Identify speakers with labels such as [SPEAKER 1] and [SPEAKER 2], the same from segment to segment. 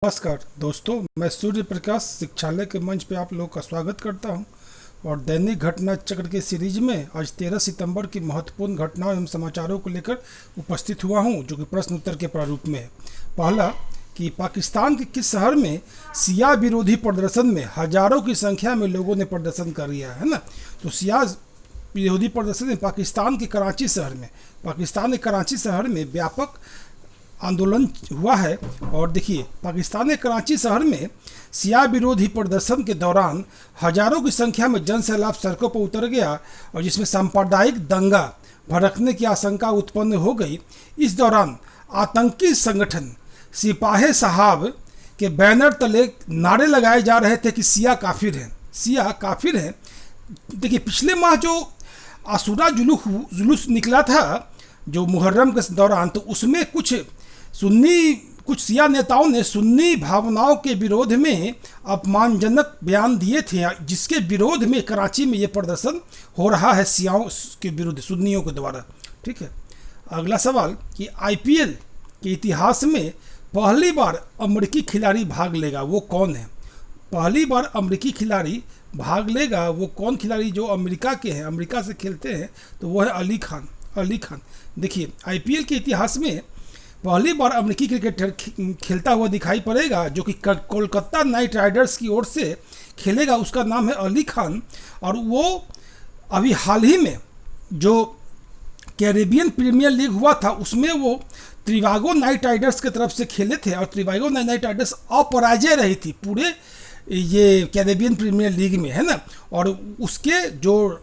[SPEAKER 1] नमस्कार दोस्तों, मैं सूर्य प्रकाश शिक्षालय के मंच पे आप लोगों का स्वागत करता हूं। और दैनिक घटना चक्र के सीरीज में आज 13 सितंबर की महत्वपूर्ण घटनाओं एवं समाचारों को लेकर उपस्थित हुआ हूं, जो कि प्रश्न उत्तर के प्रारूप में है। पहला, कि पाकिस्तान के किस शहर में सिया विरोधी प्रदर्शन में हजारों की संख्या में लोगों ने प्रदर्शन कर लिया है ना। तो सिया विरोधी प्रदर्शन में पाकिस्तान के कराची शहर में व्यापक आंदोलन हुआ है। और देखिए, पाकिस्तान के कराची शहर में सिया विरोधी प्रदर्शन के दौरान हजारों की संख्या में जन सैलाब सड़कों पर उतर गया, और जिसमें सांप्रदायिक दंगा भड़कने की आशंका उत्पन्न हो गई। इस दौरान आतंकी संगठन सिपाही साहब के बैनर तले नारे लगाए जा रहे थे कि सिया काफिर हैं, सिया काफिर हैं। देखिए, पिछले माह जो आशूरा जुलूस निकला था जो मुहर्रम के दौरान, तो उसमें कुछ सिया नेताओं ने सुन्नी भावनाओं के विरोध में अपमानजनक बयान दिए थे, जिसके विरोध में कराची में ये प्रदर्शन हो रहा है सियाओं के विरुद्ध, सुन्नियों के द्वारा। ठीक है। अगला सवाल, कि आईपीएल के इतिहास में पहली बार अमेरिकी खिलाड़ी भाग लेगा, वो कौन है? पहली बार अमेरिकी खिलाड़ी भाग लेगा, वो कौन खिलाड़ी जो अमेरिका के हैं, अमेरिका से खेलते हैं, तो वो है अली खान। देखिए, आईपीएल के इतिहास में पहली बार अमेरिकी क्रिकेटर खेलता हुआ दिखाई पड़ेगा, जो कि कोलकाता नाइट राइडर्स की ओर से खेलेगा। उसका नाम है अली खान। और वो अभी हाल ही में जो कैरेबियन प्रीमियर लीग हुआ था, उसमें वो त्रिवागो नाइट राइडर्स की तरफ से खेले थे, और त्रिवागो नाइट राइडर्स अपराजय रही थी पूरे ये कैरेबियन प्रीमियर लीग में, है ना। और उसके जो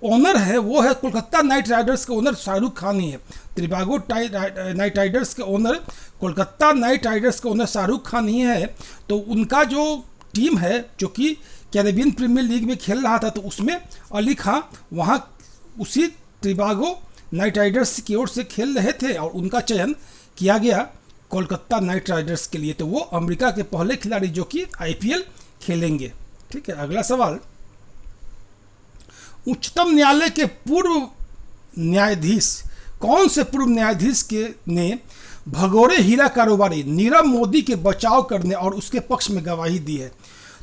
[SPEAKER 1] ओनर है वो है कोलकाता नाइट राइडर्स के ओनर शाहरुख खान ही है। त्रिवागो नाइट राइडर्स के ओनर, कोलकाता नाइट राइडर्स के ओनर शाहरुख खान ही है। तो उनका जो टीम है जो कि कैरेबियन प्रीमियर लीग में खेल रहा था, तो उसमें अली खान वहाँ उसी त्रिवागो नाइट राइडर्स की ओर से खेल रहे थे, और उनका चयन किया गया कोलकाता नाइट राइडर्स के लिए। तो वो अमेरिका के पहले खिलाड़ी जो कि आईपीएल खेलेंगे। ठीक है। अगला सवाल, उच्चतम न्यायालय के पूर्व न्यायाधीश, कौन से पूर्व न्यायाधीश ने भगोड़े हीरा कारोबारी नीरव मोदी के बचाव करने और उसके पक्ष में गवाही दी है?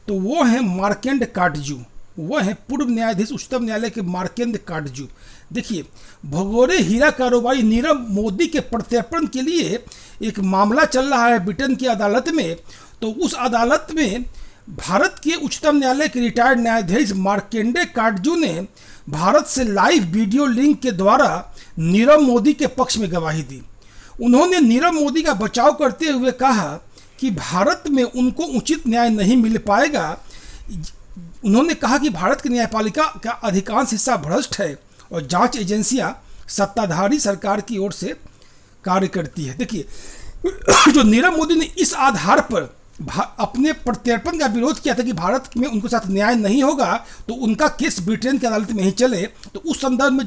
[SPEAKER 1] तो वो हैं मार्केंड काटजू, वो हैं पूर्व न्यायाधीश उच्चतम न्यायालय के मार्केंड काटजू। देखिए, भगोड़े हीरा कारोबारी नीरव मोदी के प्रत्यर्पण के लिए एक मामला चल रहा है ब्रिटेन की अदालत में। तो उस अदालत में भारत के उच्चतम न्यायालय के रिटायर्ड न्यायाधीश मार्केंडे काटजू ने भारत से लाइव वीडियो लिंक के द्वारा नीरव मोदी के पक्ष में गवाही दी। उन्होंने नीरव मोदी का बचाव करते हुए कहा कि भारत में उनको उचित न्याय नहीं मिल पाएगा। उन्होंने कहा कि भारत की न्यायपालिका का अधिकांश हिस्सा भ्रष्ट है और जांच एजेंसियां सत्ताधारी सरकार की ओर से कार्य करती है। देखिए, जो नीरव मोदी ने इस आधार पर अपने प्रत्यर्पण का विरोध किया था कि भारत में उनके साथ न्याय नहीं होगा, तो उनका केस ब्रिटेन की अदालत में ही चले। तो उस संदर्भ में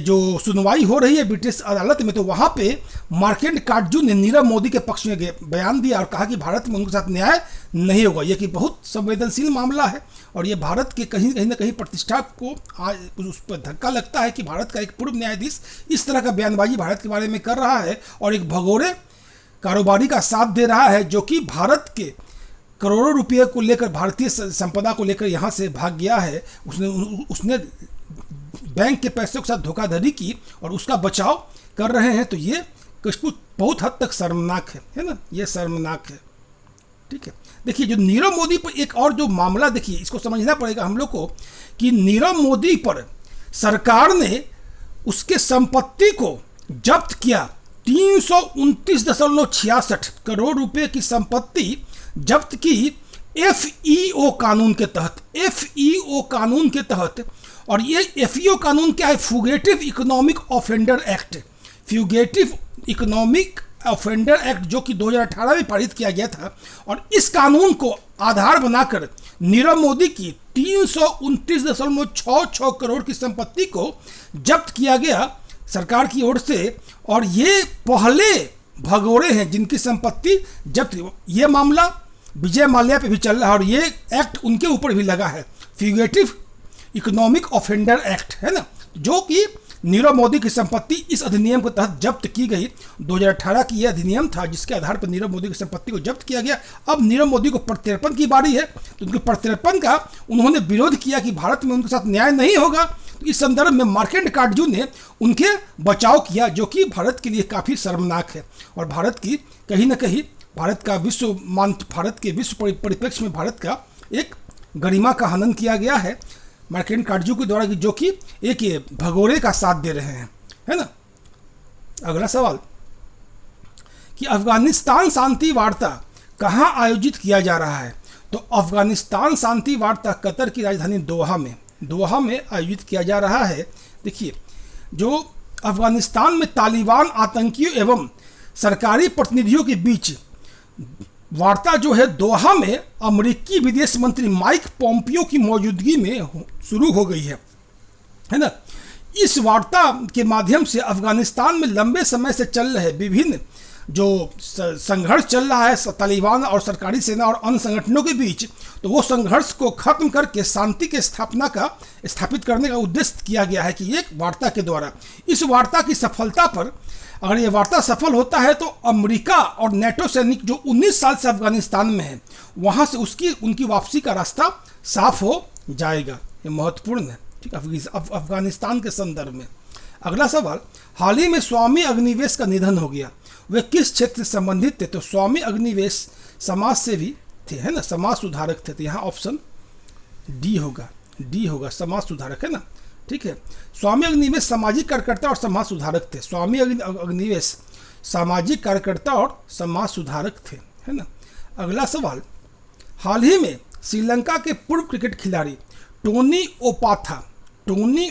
[SPEAKER 1] जो सुनवाई हो रही है ब्रिटिश अदालत में, तो वहाँ पे मार्केंड काटजू ने नीरव मोदी के पक्ष में बयान दिया और कहा कि भारत में उनके साथ न्याय नहीं होगा। यह कि बहुत संवेदनशील मामला है, और ये भारत के कहीं ना कहीं प्रतिष्ठा को आज उस पर धक्का लगता है कि भारत का एक पूर्व न्यायाधीश इस तरह का बयानबाजी भारत के बारे में कर रहा है, और एक भगोड़े कारोबारी का साथ दे रहा है, जो कि भारत के करोड़ों रुपये को लेकर, भारतीय संपदा को लेकर यहाँ से भाग गया है। उसने बैंक के पैसों के साथ धोखाधड़ी की और उसका बचाव कर रहे हैं। तो ये कुछ बहुत हद तक शर्मनाक है ना, ये शर्मनाक है। ठीक है। देखिए, जो नीरव मोदी पर एक और जो मामला, देखिए इसको समझना पड़ेगा हम लोग को, कि नीरव मोदी पर सरकार ने उसके संपत्ति को जब्त किया। 329.66 करोड़ रुपए की संपत्ति जब्त की एफईओ कानून के तहत। और ये एफईओ कानून क्या है? फ्यूगेटिव इकोनॉमिक ऑफेंडर एक्ट, जो कि 2018 में पारित किया गया था। और इस कानून को आधार बनाकर नीरव मोदी की 329.66 करोड़ की संपत्ति को जब्त किया गया सरकार की ओर से। और ये पहले भगोड़े हैं जिनकी संपत्ति जब्त। ये मामला विजय माल्या पे भी चल रहा है, और ये एक्ट उनके ऊपर भी लगा है, फ्यूगेटिव इकोनॉमिक ऑफेंडर एक्ट, है ना। जो कि नीरव मोदी की संपत्ति इस अधिनियम के तहत जब्त की गई। 2018 की यह अधिनियम था जिसके आधार पर नीरव मोदी की संपत्ति को जब्त किया गया। अब नीरव मोदी को प्रत्यर्पण की बारी है, तो उनके प्रत्यर्पण का उन्होंने विरोध किया कि भारत में उनके साथ न्याय नहीं होगा। तो इस संदर्भ में मार्केंड काटजू ने उनके बचाव किया, जो कि भारत के लिए काफ़ी शर्मनाक है और भारत की कहीं ना कहीं भारत के विश्व परिप्रेक्ष्य में भारत का एक गरिमा का हनन किया गया है मार्केंड काटजू के द्वारा, जो कि एक ये भगोड़े का साथ दे रहे हैं, है ना। अगला सवाल कि अफगानिस्तान शांति वार्ता कहाँ आयोजित किया जा रहा है। तो अफगानिस्तान शांति वार्ता कतर की राजधानी दोहा में आयोजित किया जा रहा है। देखिए, जो अफगानिस्तान में तालिबान आतंकियों एवं सरकारी प्रतिनिधियों के बीच वार्ता जो है दोहा में अमेरिकी विदेश मंत्री माइक पोम्पियो की मौजूदगी में शुरू हो गई है ना। इस वार्ता के माध्यम से अफगानिस्तान में लंबे समय से चल रहे विभिन्न जो संघर्ष चल रहा है तालिबान और सरकारी सेना और अन्य संगठनों के बीच, तो वो संघर्ष को खत्म करके शांति के स्थापित करने का उद्देश्य किया गया है कि एक वार्ता के द्वारा। इस वार्ता की सफलता पर, अगर ये वार्ता सफल होता है, तो अमेरिका और नेटो सैनिक जो 19 साल से अफगानिस्तान में है वहाँ से उनकी वापसी का रास्ता साफ हो जाएगा। ये महत्वपूर्ण है, ठीक है, अफगानिस्तान के संदर्भ में। अगला सवाल, हाल ही में स्वामी अग्निवेश का निधन हो गया, वे किस क्षेत्र से संबंधित थे। तो स्वामी अग्निवेश समाज सेवी थे, है ना, समाज सुधारक थे। तो यहाँ ऑप्शन डी होगा समाज सुधारक, है ना, ठीक है। स्वामी अग्निवेश सामाजिक कार्यकर्ता और समाज सुधारक थे। स्वामी अग्निवेश सामाजिक कार्यकर्ता और समाज सुधारक थे, है ना। अगला सवाल, हाल ही में श्रीलंका के पूर्व क्रिकेट खिलाड़ी टोनी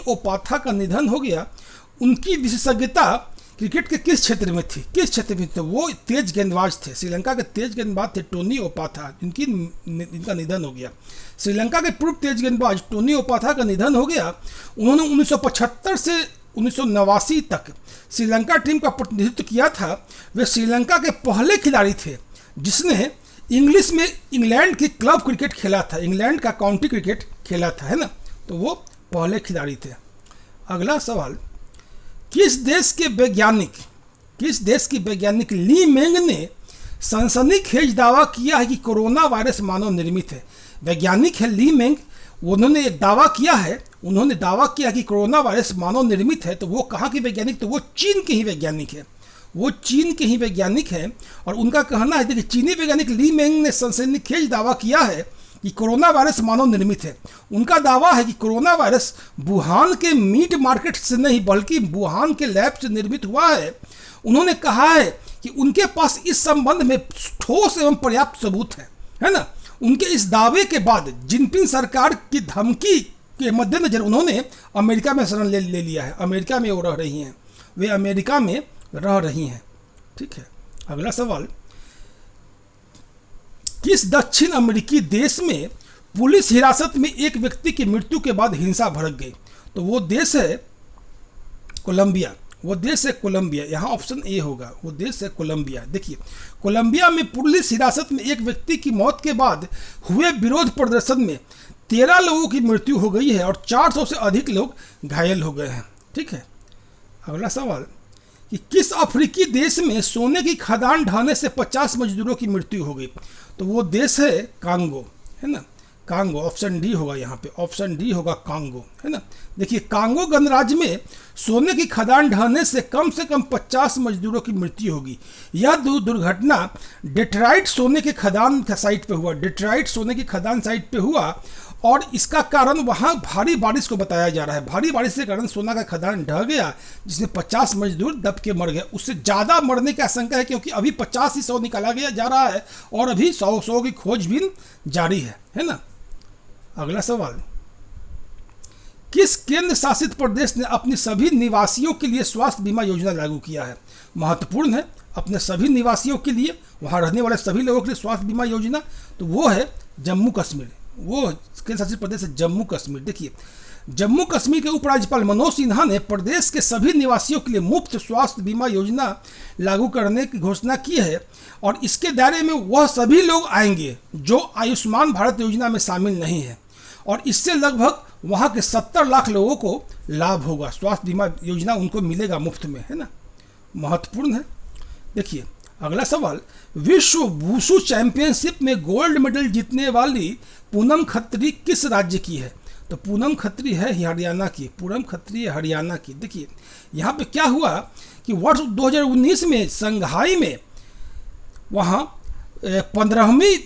[SPEAKER 1] ओपाथा का निधन हो गया। उनकी विशेषज्ञता क्रिकेट के किस क्षेत्र में थी। तो वो तेज गेंदबाज थे, श्रीलंका के तेज गेंदबाज थे टोनी ओपाथा, जिनका निधन हो गया। श्रीलंका के पूर्व तेज गेंदबाज टोनी ओपाथा का निधन हो गया। उन्होंने 1975 से 1989 तक श्रीलंका टीम का प्रतिनिधित्व किया था। वे श्रीलंका के पहले खिलाड़ी थे जिसने इंग्लिश में इंग्लैंड की क्लब क्रिकेट खेला था, इंग्लैंड का काउंटी क्रिकेट खेला था, है ना। तो वो पहले खिलाड़ी थे। अगला सवाल, किस देश की वैज्ञानिक ली मेंग ने सनसनीखेज दावा किया है कि कोरोना वायरस मानव निर्मित है। वैज्ञानिक है ली मेंग, उन्होंने एक दावा किया कि कोरोना वायरस मानव निर्मित है। तो वो कहाँ के वैज्ञानिक, तो वो चीन के ही वैज्ञानिक हैं। और उनका कहना है कि चीनी वैज्ञानिक ली मेंग ने सनसनीखेज दावा किया है कि कोरोना वायरस मानव निर्मित है। उनका दावा है कि कोरोना वायरस वुहान के मीट मार्केट से नहीं बल्कि वुहान के लैब से निर्मित हुआ है। उन्होंने कहा है कि उनके पास इस संबंध में ठोस एवं पर्याप्त सबूत है ना। उनके इस दावे के बाद जिनपिंग सरकार की धमकी के मद्देनजर उन्होंने अमेरिका में शरण ले लिया है। अमेरिका में वो रह रही हैं, ठीक है। अगला सवाल, किस दक्षिण अमेरिकी देश में पुलिस हिरासत में एक व्यक्ति की मृत्यु के बाद हिंसा भड़क गई। तो वो देश है कोलंबिया। यहाँ ऑप्शन ए होगा, वो देश है कोलंबिया। देखिए, कोलंबिया में पुलिस हिरासत में एक व्यक्ति की मौत के बाद हुए विरोध प्रदर्शन में 13 लोगों की मृत्यु हो गई है और 400 से अधिक लोग घायल हो गए हैं, ठीक है। अगला सवाल, कि किस अफ्रीकी देश में सोने की खदान ढहने से 50 मजदूरों की मृत्यु हो गई। तो वो देश है कांगो, है ना, कांगो। ऑप्शन डी होगा यहाँ पे, ऑप्शन डी होगा कांगो, है ना। देखिए, कांगो गणराज्य में सोने की खदान ढहने से कम 50 मजदूरों की मृत्यु होगी। यह दुर्घटना डेट्राइट सोने की खदान साइट पे हुआ और इसका कारण वहाँ भारी बारिश को बताया जा रहा है। भारी बारिश के कारण सोना का खदान ढह गया जिसमें 50 मजदूर दब के मर गए। उससे ज़्यादा मरने की आशंका है क्योंकि अभी 50 ही 100 निकाला जा रहा है और अभी 100 की खोजबीन जारी है ना। अगला सवाल, किस केंद्र शासित प्रदेश ने अपने सभी निवासियों के लिए स्वास्थ्य बीमा योजना लागू किया है। महत्वपूर्ण है, अपने सभी निवासियों के लिए, वहाँ रहने वाले सभी लोगों के लिए स्वास्थ्य बीमा योजना। तो वो है जम्मू कश्मीर, वो केंद्र शासित प्रदेश है जम्मू कश्मीर। देखिए, जम्मू कश्मीर के उपराज्यपाल मनोज सिन्हा ने प्रदेश के सभी निवासियों के लिए मुफ्त स्वास्थ्य बीमा योजना लागू करने की घोषणा की है और इसके दायरे में वह सभी लोग आएंगे जो आयुष्मान भारत योजना में शामिल नहीं है और इससे लगभग वहाँ के 70 लाख लोगों को लाभ होगा, स्वास्थ्य बीमा योजना उनको मिलेगा मुफ्त में, है ना, महत्वपूर्ण है। देखिए अगला सवाल, विश्व वुशु चैंपियनशिप में गोल्ड मेडल जीतने वाली पूनम खत्री किस राज्य की है? तो पूनम खत्री है हरियाणा की, पूनम खत्री है हरियाणा की। देखिए यहाँ पे क्या हुआ कि वर्ष 2019 में संघाई में वहाँ 15वीं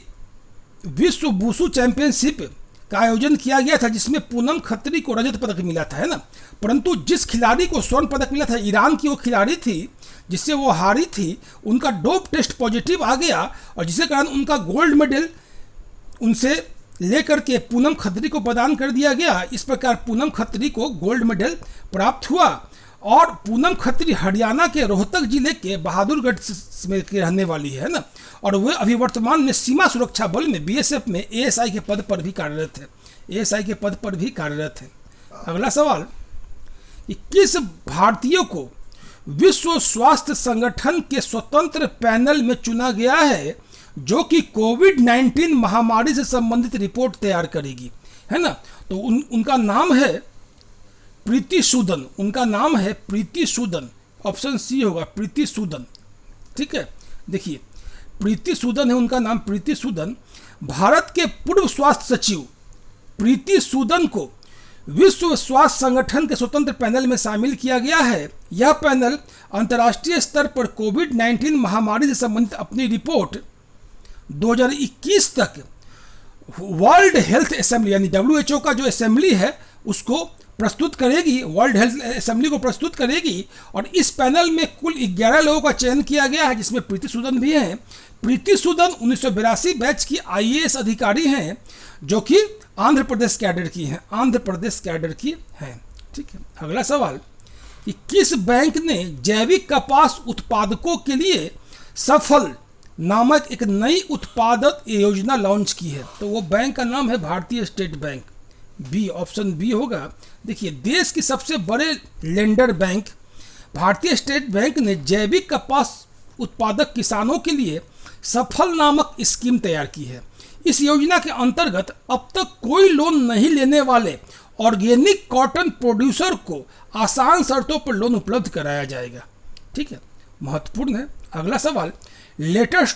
[SPEAKER 1] विश्व वुशु चैंपियनशिप का आयोजन किया गया था, जिसमें पूनम खत्री को रजत पदक मिला था, है ना। परंतु जिस खिलाड़ी को स्वर्ण पदक मिला था, ईरान की वो खिलाड़ी थी जिससे वो हारी थी, उनका डोप टेस्ट पॉजिटिव आ गया और जिसके कारण उनका गोल्ड मेडल उनसे लेकर के पूनम खत्री को प्रदान कर दिया गया। इस प्रकार पूनम खत्री को गोल्ड मेडल प्राप्त हुआ। और पूनम खत्री हरियाणा के रोहतक जिले के बहादुरगढ़ में की रहने वाली है ना, और वे अभी वर्तमान में सीमा सुरक्षा बल में बीएसएफ में एएसआई के पद पर भी कार्यरत है, एएसआई के पद पर भी कार्यरत है। अगला सवाल, कि किस भारतीय को विश्व स्वास्थ्य संगठन के स्वतंत्र पैनल में चुना गया है जो कि कोविड-19 महामारी से संबंधित रिपोर्ट तैयार करेगी, है ना। तो उनका नाम है प्रीति सूदन, उनका नाम है प्रीति सूदन, ऑप्शन सी होगा प्रीति सूदन, ठीक है। देखिए प्रीति सूदन है उनका नाम, प्रीति सूदन। भारत के पूर्व स्वास्थ्य सचिव प्रीति सूदन को विश्व स्वास्थ्य संगठन के स्वतंत्र पैनल में शामिल किया गया है। यह पैनल अंतर्राष्ट्रीय स्तर पर कोविड-19 महामारी से संबंधित अपनी रिपोर्ट 2021 तक वर्ल्ड हेल्थ असेंबली यानी WHO का जो असेंबली है उसको प्रस्तुत करेगी, वर्ल्ड हेल्थ असेंबली को प्रस्तुत करेगी। और इस पैनल में कुल 11 लोगों का चयन किया गया है, जिसमें प्रीति सूदन भी हैं। प्रीति सूदन 1982 बैच की IAS अधिकारी हैं जो कि आंध्र प्रदेश कैडर की हैं, आंध्र प्रदेश कैडर की हैं, ठीक है। अगला सवाल, कि किस बैंक ने जैविक कपास उत्पादकों के लिए सफल नामक एक नई उत्पादक योजना लॉन्च की है? तो वो बैंक का नाम है Bharatiya State Bank, B, option B होगा। देखिए देश की सबसे बड़े lender bank Bharatiya State Bank ने जैविक कपास उत्पादक किसानों के लिए सफल नामक स्कीम तैयार की है। इस योजना के अंतर्गत अब तक कोई लोन नहीं लेने वाले ऑर्गेनिक कॉटन प्रोड्यूसर को आसान शर्तों पर लोन उपलब्ध कराया जाएगा, ठीक है, महत्वपूर्ण है। अगला सवाल, लेटर्स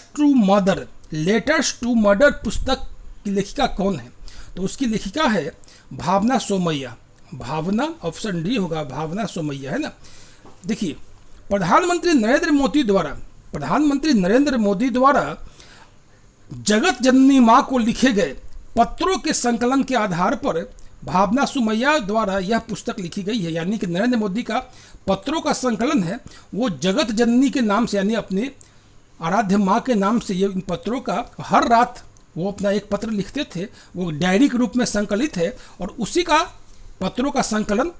[SPEAKER 1] टू मर्डर पुस्तक की लेखिका कौन है? तो उसकी लेखिका है भावना सोमैया, भावना, ऑप्शन डी होगा भावना सोमैया, है ना। देखिए प्रधानमंत्री नरेंद्र मोदी द्वारा जगत जननी माँ को लिखे गए पत्रों के संकलन के आधार पर भावना सोमैया द्वारा यह पुस्तक लिखी गई है। यानी कि नरेंद्र मोदी का पत्रों का संकलन है, वो जगत जननी के नाम से यानी अपने आराध्य माँ के नाम से ये इन पत्रों का हर रात वो अपना एक पत्र लिखते थे, वो डायरी के रूप में संकलित है। और उसी का पत्रों का संकलन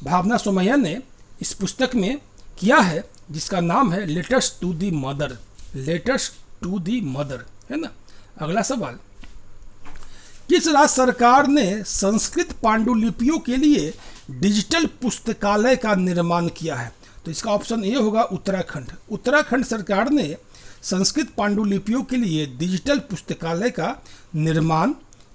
[SPEAKER 1] भावना सोमैया ने इस पुस्तक में किया है, जिसका नाम है letters to the mother, letters to the mother, है ना। अगला सवाल, किस राज्य सरकार ने संस्कृत पांडुलिपियों के लिए डिजिटल पुस्तकालय का निर्माण किया है? तो इसका ऑप्शन ए होगा उत्तराखंड। उत्तराखंड सरकार ने संस्कृत पांडुलिपियों के लिए डिजिटल पुस्तकालय का निर्माण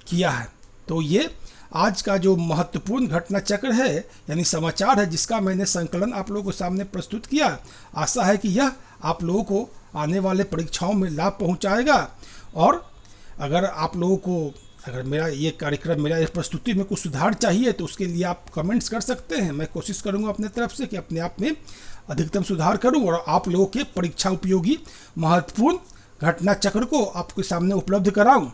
[SPEAKER 1] किया है। तो ये आज का जो महत्वपूर्ण घटना चक्र है यानी समाचार है, जिसका मैंने संकलन आप लोगों के सामने प्रस्तुत किया। आशा है कि यह आप लोगों को आने वाले परीक्षाओं में लाभ पहुंचाएगा। और अगर आप लोगों को अगर मेरा ये कार्यक्रम, मेरा इस प्रस्तुति में कुछ सुधार चाहिए तो उसके लिए आप कमेंट्स कर सकते हैं। मैं कोशिश करूंगा अपने तरफ से कि अपने आप में अधिकतम सुधार करूं और आप लोगों के परीक्षा उपयोगी महत्वपूर्ण घटना चक्र को आपके सामने उपलब्ध कराऊं।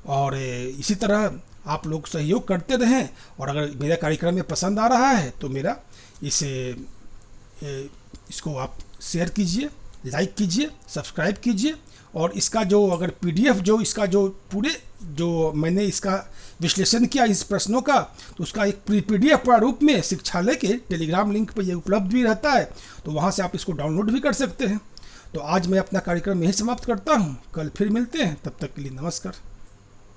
[SPEAKER 1] और इसी तरह आप लोग सहयोग करते रहें। और अगर मेरा कार्यक्रम में पसंद आ रहा है तो मेरा इसको आप शेयर कीजिए, लाइक कीजिए, सब्सक्राइब कीजिए। और इसका जो अगर PDF जो इसका जो पूरे जो मैंने इसका विश्लेषण किया इस प्रश्नों का, तो उसका एक PDF प्रारूप में शिक्षालय के टेलीग्राम लिंक पर ये उपलब्ध भी रहता है, तो वहाँ से आप इसको डाउनलोड भी कर सकते हैं। तो आज मैं अपना कार्यक्रम यहीं समाप्त करता हूँ, कल फिर मिलते हैं, तब तक के लिए नमस्कार।